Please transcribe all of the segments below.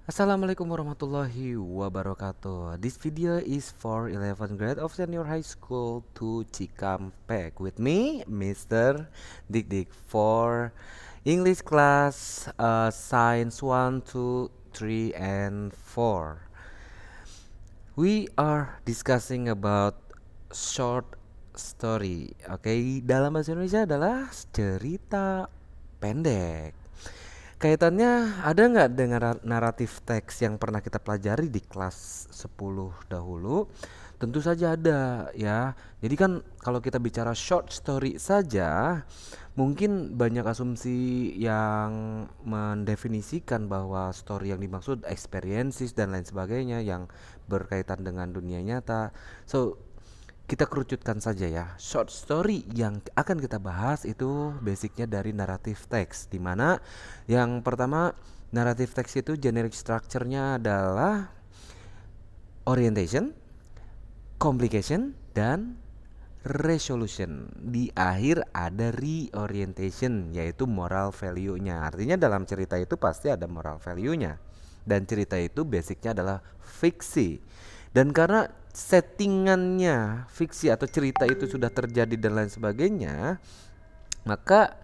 Assalamualaikum warahmatullahi wabarakatuh. This video is for 11th grade of senior high school to Cikampek with me, Mr. Dik Dik for English class Science 1, 2, 3, and 4. We are discussing about short story. Oke, dalam bahasa Indonesia adalah cerita pendek. Kaitannya ada nggak dengan naratif teks yang pernah kita pelajari di kelas 10 dahulu? Tentu saja ada ya. Jadi kan kalau kita bicara short story saja, mungkin banyak asumsi yang mendefinisikan bahwa story yang dimaksud experiences dan lain sebagainya yang berkaitan dengan dunia nyata. So, kita kerucutkan saja ya. Short story yang akan kita bahas itu basicnya dari narrative text, di mana yang pertama narrative text itu generic structure-nya adalah orientation, complication, dan resolution. Di akhir ada reorientation, yaitu moral value-nya. Artinya dalam cerita itu pasti ada moral value-nya. Dan cerita itu basicnya adalah fiksi. Dan karena settingannya fiksi atau cerita itu sudah terjadi dan lain sebagainya, maka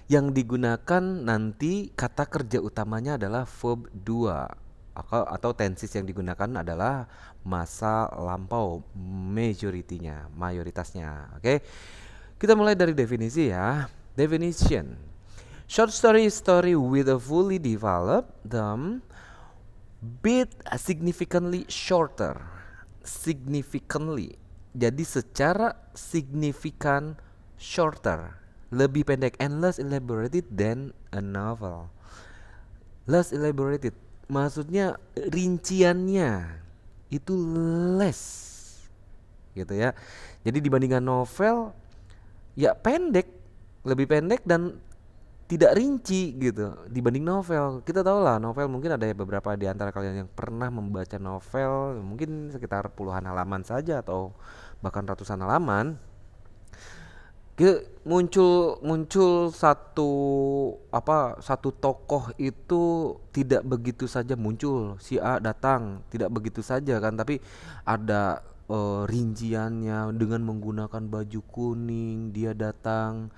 yang digunakan nanti kata kerja utamanya adalah verb 2 atau tenses yang digunakan adalah masa lampau majority-nya, mayoritasnya. Oke. Kita mulai dari definisi ya. Definition. Short story is story with a fully developed them bit significantly shorter. Significantly. Jadi secara signifikan shorter, lebih pendek and less elaborated than a novel. Less elaborated maksudnya rinciannya itu less gitu ya. Jadi dibandingkan novel ya pendek, lebih pendek dan tidak rinci gitu dibanding novel. Kita tahu lah novel, mungkin ada beberapa di antara kalian yang pernah membaca novel, mungkin sekitar puluhan halaman saja atau bahkan ratusan halaman. Muncul muncul satu tokoh itu tidak begitu saja muncul, si A datang tidak begitu saja kan, tapi ada rinciannya dengan menggunakan baju kuning dia datang,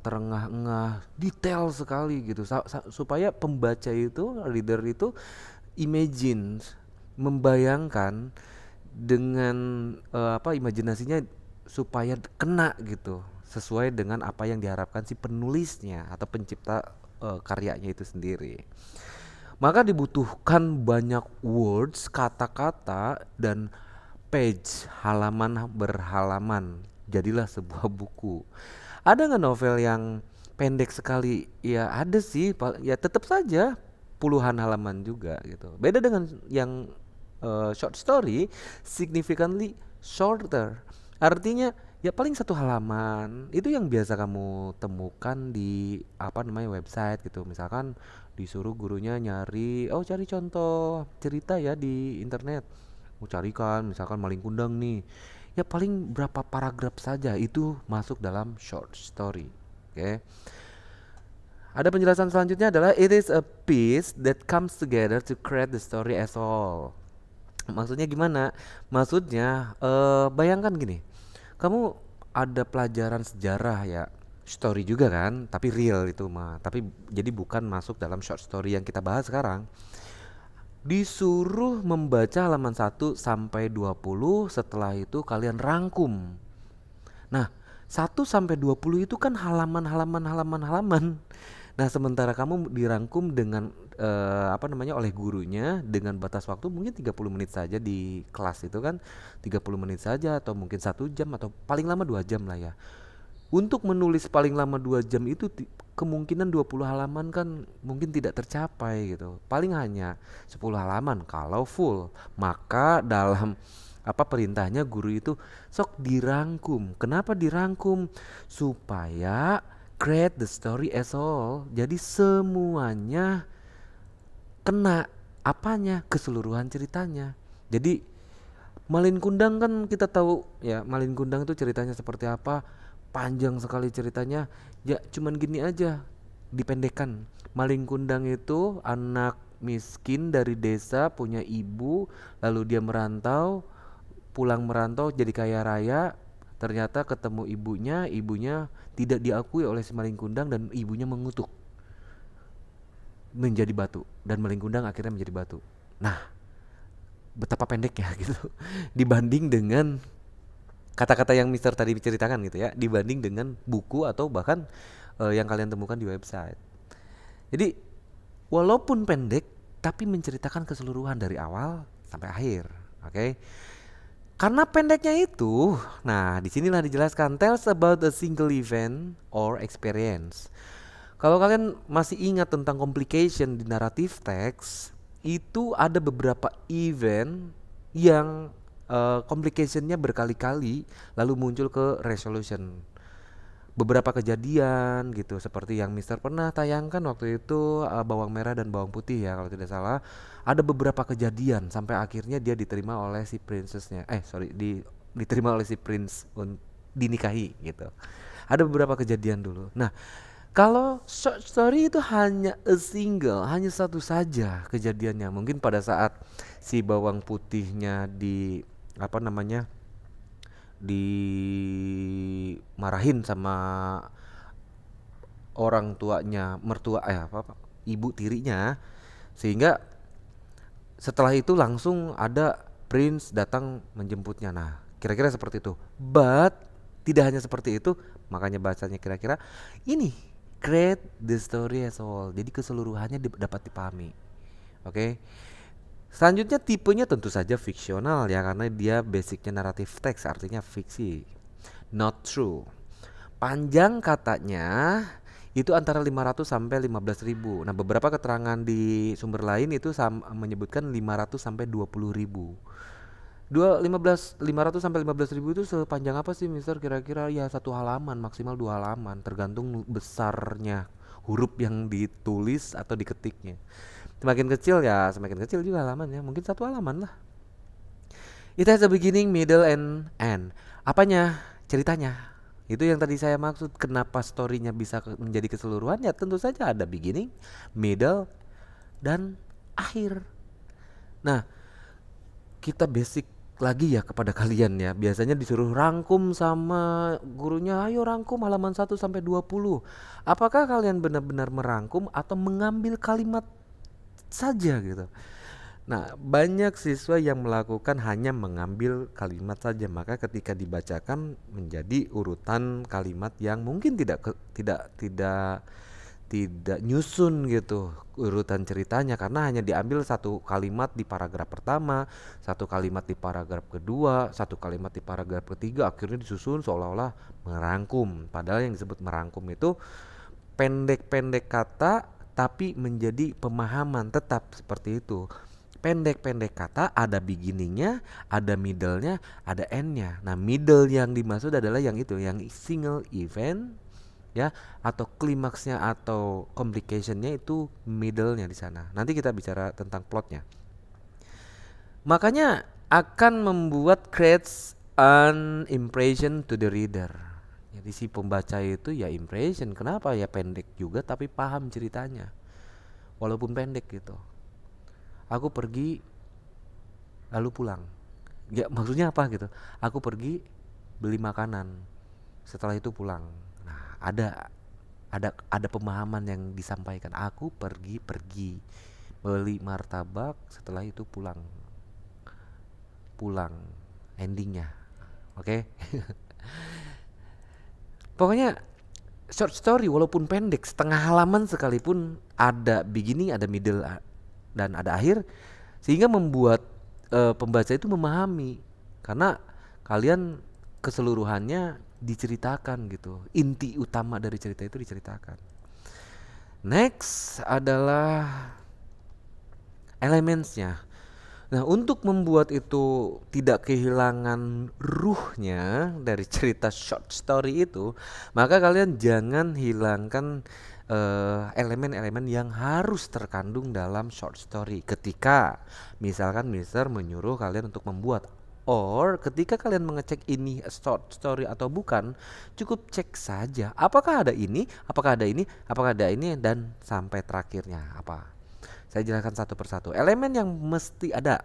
terengah-engah detail sekali gitu, supaya pembaca itu, reader itu imagine, membayangkan dengan imajinasinya supaya kena gitu sesuai dengan apa yang diharapkan si penulisnya atau pencipta karyanya itu sendiri. Maka dibutuhkan banyak words, kata-kata, dan page, halaman berhalaman. Jadilah sebuah buku. Ada nggak novel yang pendek sekali? Ya ada sih, ya tetap saja puluhan halaman juga gitu. Beda dengan yang short story, significantly shorter. Artinya ya paling satu halaman. Itu yang biasa kamu temukan di website gitu. Misalkan disuruh gurunya nyari, oh cari contoh cerita ya di internet. Mau carikan misalkan Maling Kundang nih. Ya paling berapa paragraf saja itu masuk dalam short story. Oke. Ada penjelasan selanjutnya adalah it is a piece that comes together to create the story as all. Maksudnya gimana? Maksudnya bayangkan gini. Kamu ada pelajaran sejarah ya, story juga kan, tapi real itu mah. Tapi jadi bukan masuk dalam short story yang kita bahas sekarang. Disuruh membaca halaman 1 sampai 20, setelah itu kalian rangkum. Nah, 1 sampai 20 itu kan halaman. Nah, sementara kamu dirangkum dengan oleh gurunya dengan batas waktu mungkin 30 menit saja di kelas itu kan, 30 menit saja atau mungkin 1 jam atau paling lama 2 jam lah ya. Untuk menulis paling lama 2 jam itu kemungkinan 20 halaman kan mungkin tidak tercapai gitu. Paling hanya 10 halaman kalau full. Maka dalam perintahnya guru itu sok dirangkum. Kenapa dirangkum? Supaya create the story as all. Jadi semuanya kena apanya? Keseluruhan ceritanya. Jadi Malin Kundang kan kita tahu ya, Malin Kundang itu ceritanya seperti apa, panjang sekali ceritanya. Ya cuman gini aja, dipendekkan. Malin Kundang itu anak miskin dari desa, punya ibu, lalu dia merantau, pulang merantau jadi kaya raya, ternyata ketemu ibunya, ibunya tidak diakui oleh si maling kundang dan ibunya mengutuk menjadi batu dan maling kundang akhirnya menjadi batu. Nah, betapa pendeknya gitu dibanding dengan kata-kata yang Mister tadi ceritakan gitu ya, dibanding dengan buku atau bahkan yang kalian temukan di website. Jadi walaupun pendek tapi menceritakan keseluruhan dari awal sampai akhir. Oke. Okay? Karena pendeknya itu, nah disinilah dijelaskan tells about a single event or experience. Kalau kalian masih ingat tentang complication di narrative text, itu ada beberapa event yang complicationnya berkali-kali lalu muncul ke resolution. Beberapa kejadian gitu seperti yang Mister pernah tayangkan waktu itu, bawang merah dan bawang putih ya kalau tidak salah. Ada beberapa kejadian sampai akhirnya dia diterima oleh si princessnya. Diterima oleh si prince dinikahi gitu. Ada beberapa kejadian dulu. Nah, kalau short story itu hanya a single, hanya satu saja kejadiannya. Mungkin pada saat si bawang putihnya di apa namanya dimarahin sama orang tuanya, ibu tirinya, sehingga setelah itu langsung ada prince datang menjemputnya. Nah, kira-kira seperti itu. But tidak hanya seperti itu, makanya bahasanya kira-kira ini create the story as a whole. Jadi keseluruhannya dapat dipahami. Oke. Okay? Selanjutnya tipenya tentu saja fiksional ya karena dia basicnya narrative text artinya fiksi. Not true. Panjang katanya itu antara 500 sampai 15.000. Nah, beberapa keterangan di sumber lain itu menyebutkan 500 sampai 20.000. 500 sampai 15.000 itu sepanjang apa sih, Mister? Kira-kira ya satu halaman, maksimal dua halaman, tergantung besarnya huruf yang ditulis atau diketiknya. Semakin kecil ya, semakin kecil juga halamannya. Mungkin satu halaman lah. It has a beginning, middle, and end. Apanya? Ceritanya. Itu yang tadi saya maksud. Kenapa story-nya bisa menjadi keseluruhan? Ya tentu saja ada beginning, middle, dan akhir. Nah, kita basic lagi ya kepada kalian ya. Biasanya disuruh rangkum sama gurunya, ayo rangkum halaman 1 sampai 20. Apakah kalian benar-benar merangkum atau mengambil kalimat saja gitu? Nah, banyak siswa yang melakukan hanya mengambil kalimat saja, maka ketika dibacakan menjadi urutan kalimat yang mungkin tidak nyusun gitu urutan ceritanya karena hanya diambil satu kalimat di paragraf pertama, satu kalimat di paragraf kedua, satu kalimat di paragraf ketiga, akhirnya disusun seolah-olah merangkum. Padahal yang disebut merangkum itu pendek-pendek kata tapi menjadi pemahaman, tetap seperti itu. Pendek-pendek kata ada beginningnya, ada middle-nya, ada end-nya. Nah, middle yang dimaksud adalah yang itu, yang single event ya, atau klimaksnya atau complication-nya itu middle-nya di sana. Nanti kita bicara tentang plotnya. Makanya akan membuat creates an impression to the reader. Jadi si pembaca itu ya impression. Kenapa? Ya pendek juga tapi paham ceritanya. Walaupun pendek gitu. Aku pergi lalu pulang. Ya maksudnya apa gitu? Aku pergi beli makanan. Setelah itu pulang. Nah, ada pemahaman yang disampaikan. Aku pergi beli martabak, setelah itu pulang. Endingnya. Oke. Pokoknya short story walaupun pendek setengah halaman sekalipun ada beginning, ada middle, dan ada akhir sehingga membuat pembaca itu memahami karena kalian keseluruhannya diceritakan gitu, inti utama dari cerita itu diceritakan. Next adalah elementsnya. Nah, untuk membuat itu tidak kehilangan ruhnya dari cerita short story itu, maka kalian jangan hilangkan elemen-elemen yang harus terkandung dalam short story. Ketika misalkan Mister menyuruh kalian untuk membuat, or ketika kalian mengecek ini short story atau bukan, cukup cek saja apakah ada ini, apakah ada ini, apakah ada ini, dan sampai terakhirnya apa. Saya jelaskan satu persatu. Elemen yang mesti ada.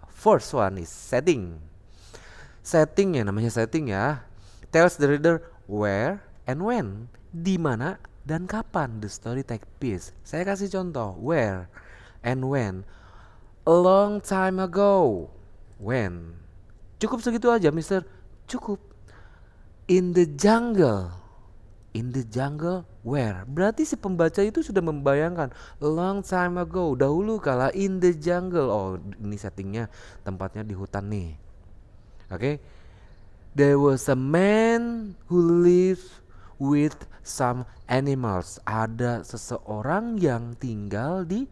First one is setting. Setting ya, namanya setting ya. Tells the reader where and when, di mana dan kapan the story take place. Saya kasih contoh, where and when. A long time ago. When. Cukup segitu aja, Mister. Cukup. In the jungle. In the jungle where? Berarti si pembaca itu sudah membayangkan a long time ago, dahulu kala in the jungle. Oh, ini settingnya tempatnya di hutan nih. Oke. There was a man who lived with some animals. Ada seseorang yang tinggal di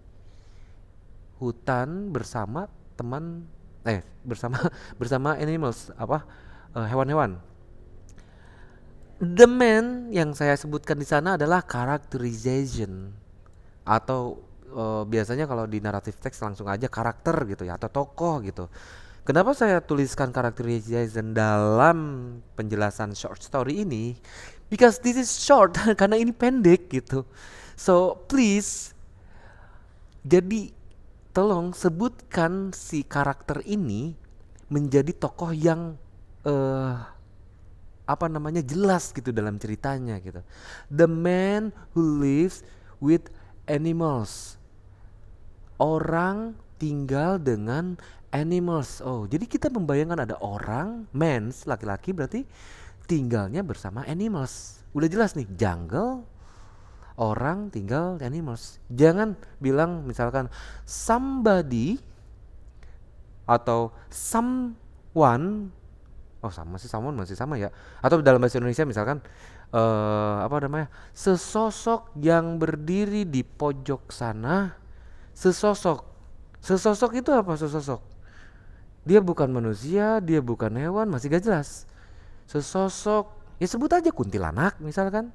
hutan bersama teman bersama bersama animals, hewan-hewan. The man yang saya sebutkan di sana adalah characterization atau biasanya kalau di narrative text langsung aja karakter gitu ya, atau tokoh gitu. Kenapa saya tuliskan characterization dalam penjelasan short story ini? Because this is short karena ini pendek gitu. So please, jadi tolong sebutkan si karakter ini menjadi tokoh yang jelas gitu dalam ceritanya gitu. The man who lives with animals. Orang tinggal dengan animals. Oh, jadi kita membayangkan ada orang, mans, laki-laki berarti tinggalnya bersama animals. Udah jelas nih, jungle, orang tinggal animals. Jangan bilang misalkan somebody atau someone. Oh, sama sih, someone masih sama ya. Atau dalam bahasa Indonesia misalkan sesosok yang berdiri di pojok sana. Sesosok. Sesosok itu apa sesosok? Dia bukan manusia, dia bukan hewan, masih gak jelas. Sesosok, ya sebut aja kuntilanak misalkan.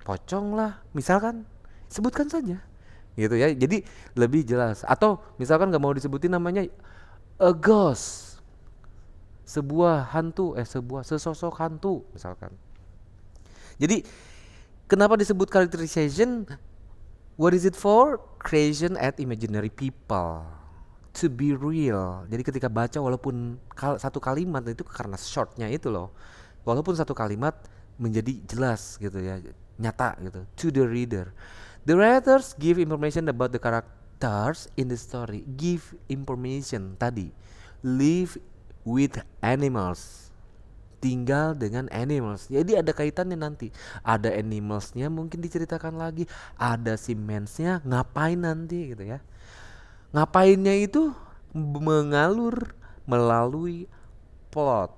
Pocong lah, misalkan. Sebutkan saja. Gitu ya. Jadi lebih jelas. Atau misalkan gak mau disebutin namanya a ghost. Sebuah sesosok hantu misalkan. Jadi kenapa disebut characterization? What is it for? Creation at imaginary people to be real. Jadi ketika baca walaupun satu kalimat itu karena shortnya itu loh. Walaupun satu kalimat menjadi jelas gitu ya, nyata gitu to the reader. The writers give information about the characters in the story. Give information tadi. Live with animals, tinggal dengan animals. Jadi ada kaitannya nanti. Ada animalsnya mungkin diceritakan lagi. Ada si mensnya ngapain nanti gitu ya. Ngapainnya itu mengalur melalui plot.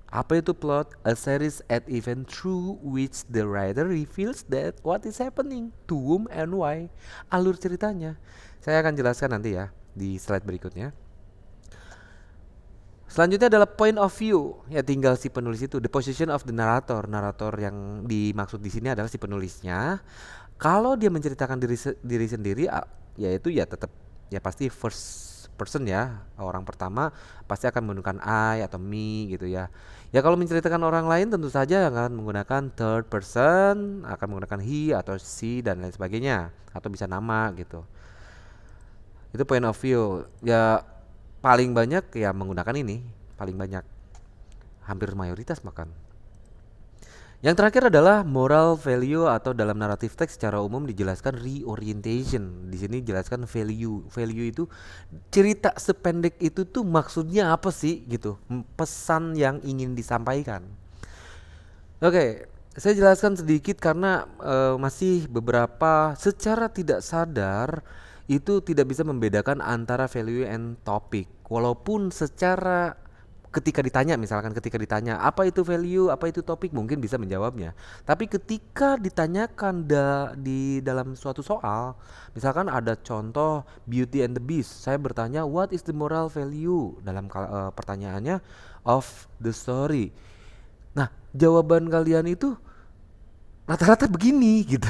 Apa itu plot? A series at event through which the writer reveals that what is happening to whom and why. Alur ceritanya. Saya akan jelaskan nanti ya di slide berikutnya. Selanjutnya adalah point of view. Ya tinggal si penulis itu, the position of the narrator. Narator yang dimaksud di sini adalah si penulisnya. Kalau dia menceritakan diri sendiri, yaitu ya tetap ya pasti first person ya. Orang pertama pasti akan menggunakan I atau me gitu ya. Ya kalau menceritakan orang lain tentu saja akan menggunakan third person, akan menggunakan he atau she dan lain sebagainya, atau bisa nama gitu. Itu point of view. Ya paling banyak ya menggunakan ini, paling banyak, hampir mayoritas bahkan. Yang terakhir adalah moral value atau dalam naratif teks secara umum dijelaskan reorientation. Di sini jelaskan value. Value itu cerita sependek itu tuh maksudnya apa sih gitu. Pesan yang ingin disampaikan. Oke, saya jelaskan sedikit karena masih beberapa secara tidak sadar itu tidak bisa membedakan antara value and topic. Walaupun secara ketika ditanya apa itu value, apa itu topik, mungkin bisa menjawabnya. Tapi ketika ditanyakan di dalam suatu soal, misalkan ada contoh Beauty and the Beast, saya bertanya what is the moral value dalam pertanyaannya of the story. Nah, jawaban kalian itu rata-rata begini gitu.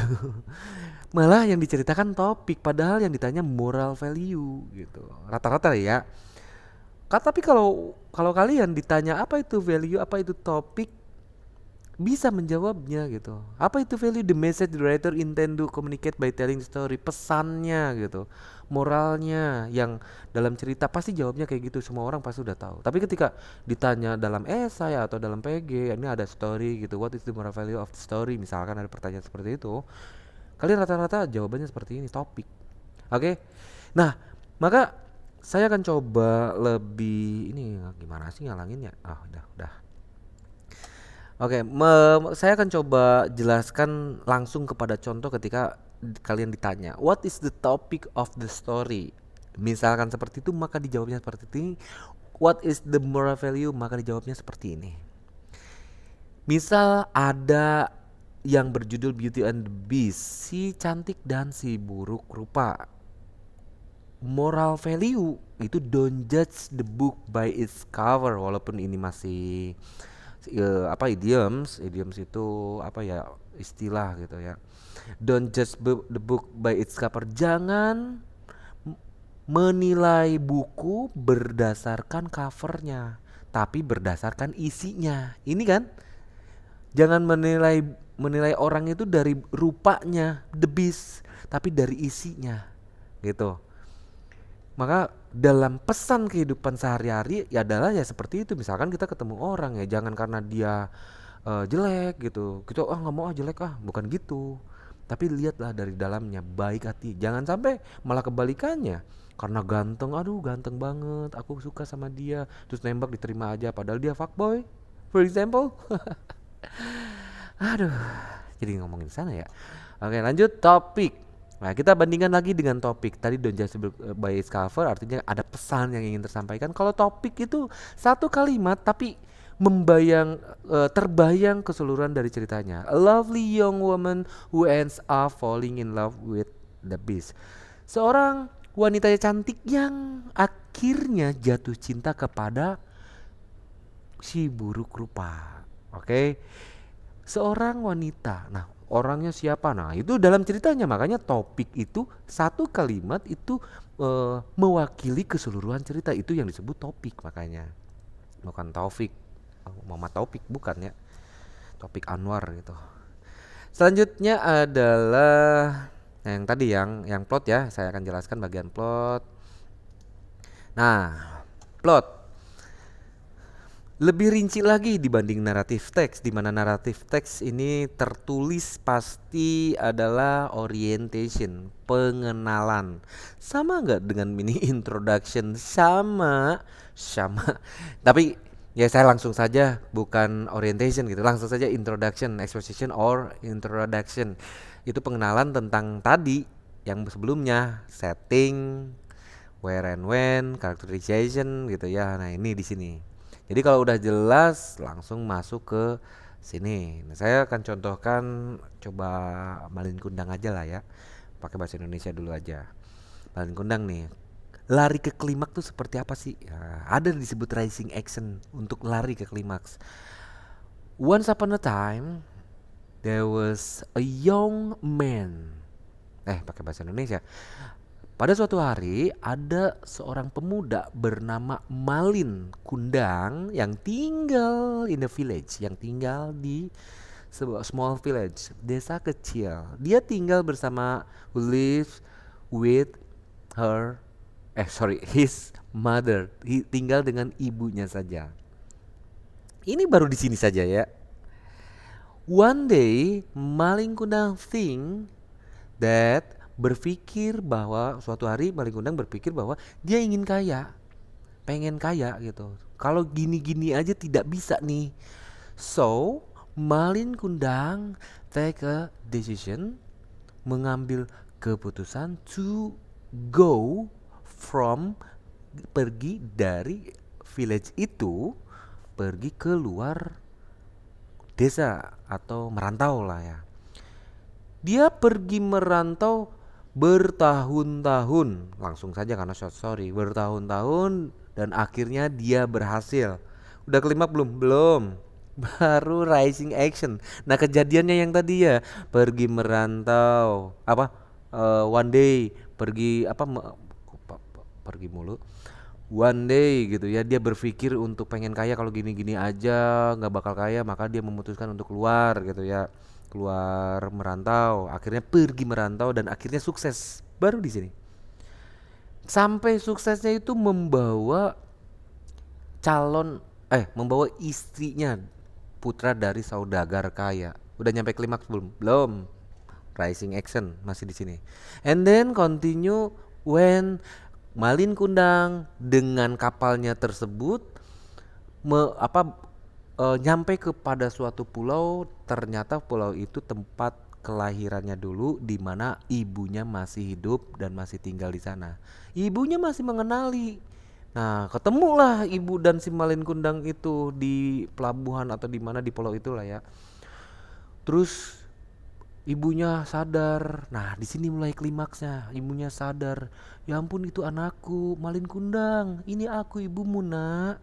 Malah yang diceritakan topik, padahal yang ditanya moral value gitu. Rata-rata ya. Tapi kalau kalian ditanya apa itu value, apa itu topik, bisa menjawabnya gitu. Apa itu value? The message the writer intend to communicate by telling story. Pesannya gitu. Moralnya yang dalam cerita pasti jawabnya kayak gitu. Semua orang pasti udah tahu. Tapi ketika ditanya dalam esai atau dalam PG, ini ada story gitu. What is the moral value of the story? Misalkan ada pertanyaan seperti itu. Kalian rata-rata jawabannya seperti ini, topik. Oke. Nah, maka saya akan coba lebih ini gimana sih ngalanginnya? Ah, udah. Oke, saya akan coba jelaskan langsung kepada contoh ketika kalian ditanya, what is the topic of the story? Misalkan seperti itu, maka dijawabnya seperti ini. What is the moral value? Maka dijawabnya seperti ini. Misal ada yang berjudul Beauty and the Beast, si cantik dan si buruk rupa. Moral value itu don't judge the book by its cover, walaupun ini masih apa idioms itu apa ya, istilah gitu ya. Don't judge the book by its cover. Jangan menilai buku berdasarkan covernya, tapi berdasarkan isinya. Ini kan, jangan menilai menilai orang itu dari rupanya, the beast, tapi dari isinya gitu. Maka dalam pesan kehidupan sehari-hari ya adalah ya seperti itu. Misalkan kita ketemu orang ya, jangan karena dia jelek gitu kita nggak mau jelek bukan gitu, tapi lihatlah dari dalamnya, baik hati. Jangan sampai malah kebalikannya, karena ganteng, aduh ganteng banget, aku suka sama dia, terus nembak diterima aja padahal dia fuckboy for example. Aduh, jadi ngomongin sana ya. Oke, lanjut topik. Nah, kita bandingkan lagi dengan topik. Tadi don't judge by its cover, artinya ada pesan yang ingin tersampaikan. Kalau topik itu satu kalimat tapi terbayang keseluruhan dari ceritanya. A lovely young woman who ends up falling in love with the beast. Seorang wanita cantik yang akhirnya jatuh cinta kepada si buruk rupa. Oke. Seorang wanita. Nah, orangnya siapa? Nah, itu dalam ceritanya. Makanya topik itu satu kalimat itu mewakili keseluruhan cerita. Itu yang disebut topik makanya. Bukan Taufik. Muhammad Taufik bukan ya. Topik Anwar gitu. Selanjutnya adalah yang tadi yang plot ya. Saya akan jelaskan bagian plot. Nah, plot lebih rinci lagi dibanding naratif teks, di mana naratif teks ini tertulis pasti adalah orientation, pengenalan. Sama nggak dengan mini introduction? Sama. Tapi ya saya langsung saja, bukan orientation gitu, langsung saja introduction, exposition or introduction. Itu pengenalan tentang tadi yang sebelumnya, setting, where and when, characterization gitu ya. Nah, ini di sini. Jadi kalau udah jelas langsung masuk ke sini. Nah, saya akan contohkan, coba Malin Kundang aja lah ya. Pakai bahasa Indonesia dulu aja. Malin Kundang nih. Lari ke klimaks tuh seperti apa sih? Nah, ada disebut rising action untuk lari ke klimaks. Once upon a time there was a young man. Pakai bahasa Indonesia. Pada suatu hari ada seorang pemuda bernama Malin Kundang yang tinggal in the village, yang tinggal di sebuah small village, desa kecil. Dia tinggal bersama, who lives with his mother. Tinggal dengan ibunya saja. Ini baru di sini saja ya. One day Malin Kundang berpikir bahwa suatu hari Malin Kundang berpikir bahwa dia ingin kaya, pengen kaya gitu. Kalau gini-gini aja tidak bisa nih. So Malin Kundang take a decision, mengambil keputusan to go pergi dari village itu, pergi ke luar desa atau merantau lah ya. Dia pergi merantau bertahun-tahun, langsung saja karena short story, bertahun-tahun, dan akhirnya dia berhasil. Udah klimaks belum? Belum. Baru rising action. Nah, kejadiannya yang tadi ya, pergi merantau, one day pergi pergi mulu. one day gitu ya dia berpikir untuk pengen kaya, kalau gini-gini aja nggak bakal kaya, maka dia memutuskan untuk keluar gitu ya, keluar merantau, akhirnya pergi merantau dan akhirnya sukses baru di sini. Sampai suksesnya itu membawa calon membawa istrinya, putra dari saudagar kaya. Udah nyampe klimaks belum? Belum. Rising action masih di sini. And then continue when Malin Kundang dengan kapalnya tersebut nyampe kepada suatu pulau. Ternyata pulau itu tempat kelahirannya dulu, di mana ibunya masih hidup dan masih tinggal di sana. Ibunya masih mengenali. Nah, ketemulah ibu dan si Malin Kundang itu di pelabuhan atau di mana di pulau itulah ya. Terus ibunya sadar. Nah, di sini mulai klimaksnya. Ibunya sadar. Ya ampun, itu anakku, Malin Kundang. Ini aku, ibumu, Nak.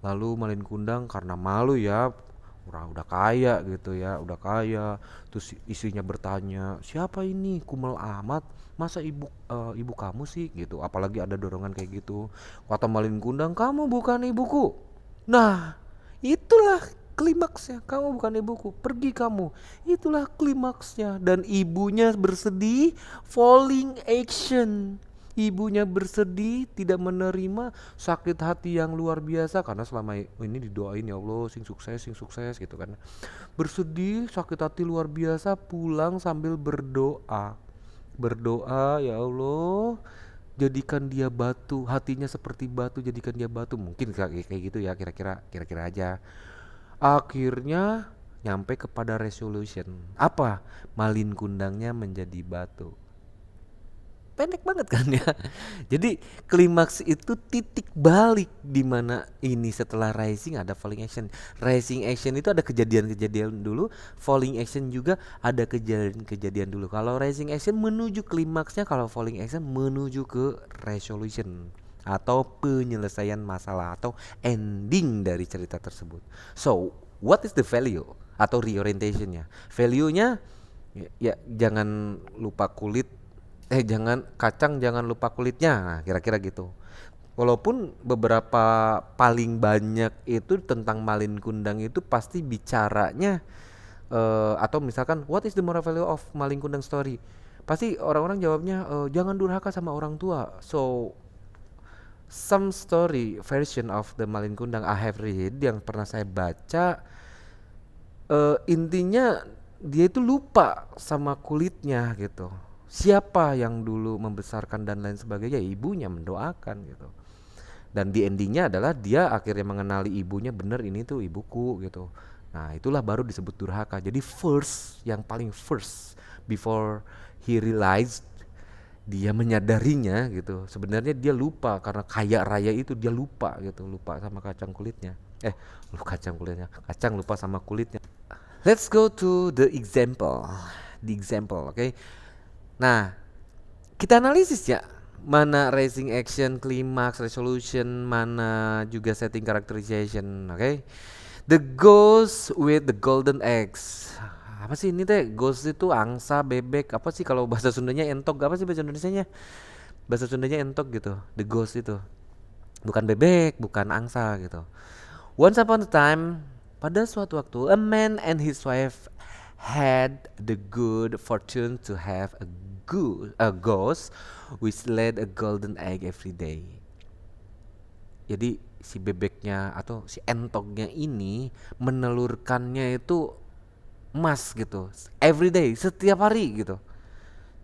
Lalu Malin Kundang karena malu ya, udah kaya gitu ya, udah kaya. Terus istrinya bertanya, "Siapa ini? Kumel amat. Masa ibu kamu sih?" gitu. Apalagi ada dorongan kayak gitu. Kata Malin Kundang, "Kamu bukan ibuku." Nah, itulah klimaksnya. "Kamu bukan ibuku, pergi kamu." Itulah klimaksnya. Dan ibunya bersedih, falling action. Ibunya bersedih, tidak menerima, sakit hati yang luar biasa karena selama ini didoain, ya Allah sing sukses gitu kan. Bersedih, sakit hati luar biasa, pulang sambil berdoa. Berdoa, "Ya Allah, jadikan dia batu, hatinya seperti batu, jadikan dia batu." Mungkin kayak gitu ya, kira-kira aja. Akhirnya nyampe kepada resolution. Apa? Malin Kundangnya menjadi batu. Pendek banget kan ya. Jadi klimaks itu titik balik di mana ini setelah rising ada falling action. Rising action itu ada kejadian-kejadian dulu, falling action juga ada kejadian-kejadian dulu. Kalau rising action menuju klimaksnya, kalau falling action menuju ke resolution atau penyelesaian masalah atau ending dari cerita tersebut. So, what is the value atau reorientationnya? Value-nya ya jangan lupa kulit, jangan kacang jangan lupa kulitnya. Nah, kira-kira gitu. Walaupun beberapa paling banyak itu tentang Malin Kundang itu pasti bicaranya atau misalkan what is the moral value of Malin Kundang story? Pasti orang-orang jawabnya jangan durhaka sama orang tua. So some story version of the Malin Kundang I have read yang pernah saya baca, intinya dia itu lupa sama kulitnya gitu. Siapa yang dulu membesarkan dan lain sebagainya, ibunya mendoakan gitu. Dan di endingnya adalah dia akhirnya mengenali ibunya, bener ini tuh ibuku gitu. Nah itulah baru disebut durhaka. Jadi first, yang paling first before he realized, dia menyadarinya gitu. Sebenarnya dia lupa karena kaya raya itu, dia lupa gitu, lupa sama kacang kulitnya. Kacang kulitnya, kacang lupa sama kulitnya. Let's go to the example. The example, okay? Nah, kita analisis ya. Mana racing action, climax, resolution, mana juga setting characterization, okay? The ghost with the golden eggs. Apa sih ini teh? Ghost itu angsa, bebek. Apa sih kalau bahasa Sundanya entok? Apa sih bahasa Indonesianya? Bahasa Sundanya entok gitu. The ghost itu. Bukan bebek, bukan angsa gitu. Once upon a time, pada suatu waktu, a man and his wife had the good fortune to have a ghost which laid a golden egg every day. Jadi si bebeknya atau si entoknya ini menelurkannya itu emas gitu, every day, setiap hari gitu.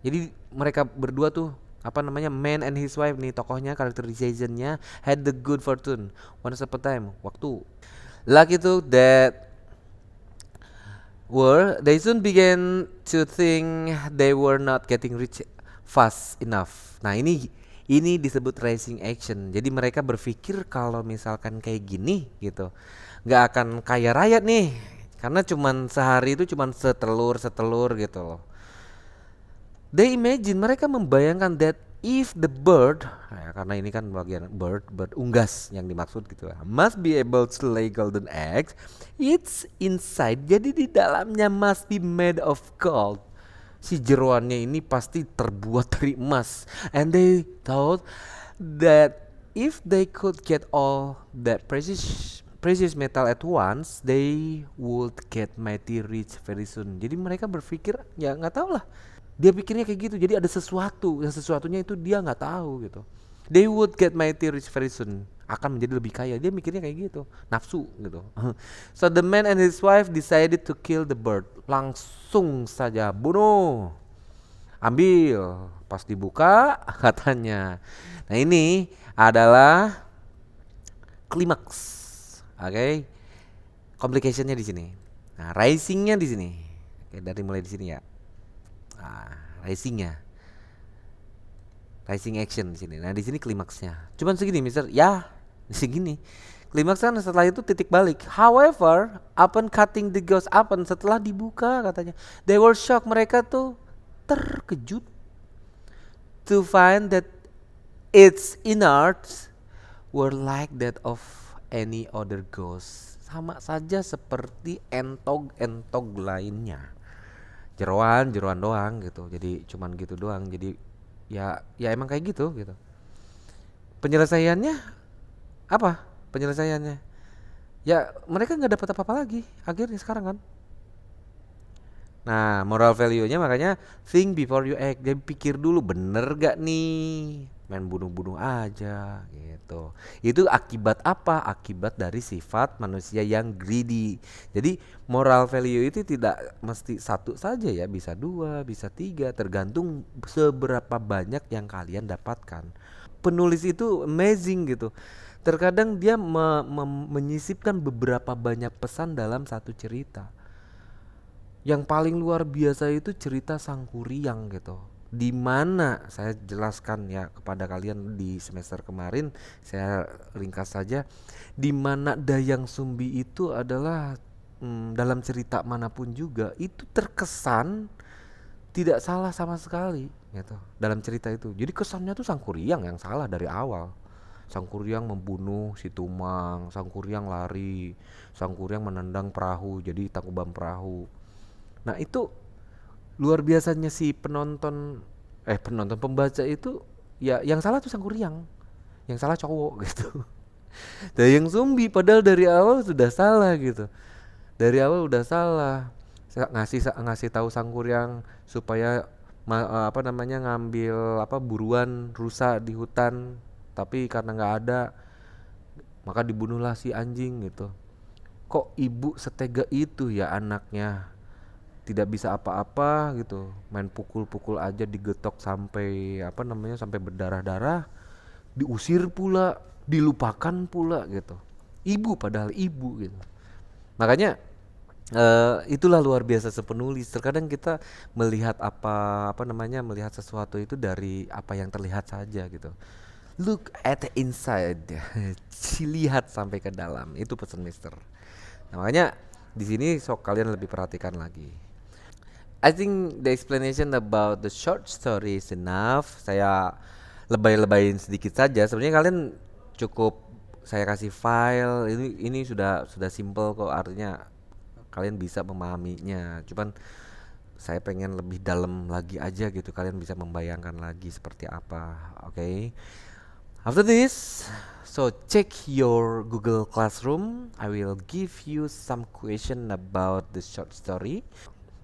Jadi mereka berdua tuh apa namanya, man and his wife nih tokohnya, characterizationnya had the good fortune. Once upon a time, waktu lucky to that they soon began to think they were not getting rich fast enough. Nah ini disebut rising action. Jadi mereka berpikir kalau misalkan kayak gini gitu, nggak akan kaya raya nih, karena cuman sehari itu cuman setelur gitu loh. They imagine, mereka membayangkan that if the bird, karena ini kan bagian bird unggas yang dimaksud gitu ya, must be able to lay golden eggs, it's inside, jadi di dalamnya must be made of gold. Si jeroannya ini pasti terbuat dari emas. And they thought that if they could get all that precious metal at once, they would get mighty rich very soon. Jadi mereka berpikir ya nggak tahu lah. Dia pikirnya kayak gitu. Jadi ada sesuatu, yang sesuatunya itu dia nggak tahu gitu. They would get mighty rich very soon. Akan menjadi lebih kaya. Dia mikirnya kayak gitu, nafsu gitu. So the man and his wife decided to kill the bird. Langsung saja bunuh. Ambil. Pas dibuka katanya. Nah ini adalah klimaks. Oke. Complicationnya di sini. Nah, risingnya di sini. Oke, dari mulai di sini ya. Nah, rising action di sini. Nah, di sini klimaksnya. Cuman segini, Mister. Ya, segini. Klimaks kan setelah itu titik balik. However, upon cutting the ghost open, setelah dibuka katanya, they were shocked. Mereka tuh terkejut to find that its innards were like that of any other ghost. Sama saja seperti entog-entog lainnya. Jeroan doang gitu. Jadi cuman gitu doang. Jadi ya emang kayak gitu gitu. Penyelesaiannya apa? Penyelesaiannya ya mereka nggak dapat apa-apa lagi akhirnya sekarang kan. Nah, moral value-nya makanya think before you act. Dia pikir dulu bener gak nih main bunuh-bunuh aja gitu. Itu akibat apa? Akibat dari sifat manusia yang greedy. Jadi moral value itu tidak mesti satu saja ya, bisa dua, bisa tiga, tergantung seberapa banyak yang kalian dapatkan. Penulis itu amazing gitu. Terkadang dia menyisipkan beberapa banyak pesan dalam satu cerita. Yang paling luar biasa itu cerita Sang Kuryang gitu. Di mana saya jelaskan ya kepada kalian di semester kemarin, saya ringkas saja. Di mana Dayang Sumbi itu adalah dalam cerita manapun juga itu terkesan tidak salah sama sekali gitu dalam cerita itu. Jadi kesannya tuh Sang Kuryang yang salah dari awal. Sang Kuryang membunuh si Tumang, Sang Kuryang lari, Sang Kuryang menendang perahu jadi Tangkuban Perahu. Nah itu luar biasanya si penonton pembaca itu ya yang salah tuh Sang Kuryang, yang salah cowok gitu. Dayang Sumbi padahal dari awal sudah salah gitu, dari awal udah salah. Ngasih tahu Sang Kuryang supaya apa namanya ngambil apa buruan rusa di hutan, tapi karena nggak ada maka dibunuhlah si anjing gitu. Kok ibu setega itu ya anaknya, tidak bisa apa-apa gitu, main pukul-pukul aja digetok sampai apa namanya sampai berdarah-darah, diusir pula, dilupakan pula gitu. Ibu padahal ibu gitu. Makanya itulah luar biasa sepenulis. Terkadang kita melihat apa namanya melihat sesuatu itu dari apa yang terlihat saja gitu. Look at the inside, lihat sampai ke dalam. Itu pesan Mister. Nah, makanya di sini sok kalian lebih perhatikan lagi. I think the explanation about the short story is enough. Saya lebay-lebayin sedikit saja. Sebenarnya kalian cukup saya kasih file. Ini sudah simple kok, artinya kalian bisa memahaminya. Cuman saya pengen lebih dalam lagi aja gitu. Kalian bisa membayangkan lagi seperti apa. Oke. Okay? After this, so check your Google Classroom. I will give you some question about the short story.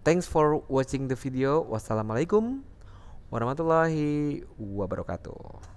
Thanks for watching the video. Wassalamualaikum warahmatullahi wabarakatuh.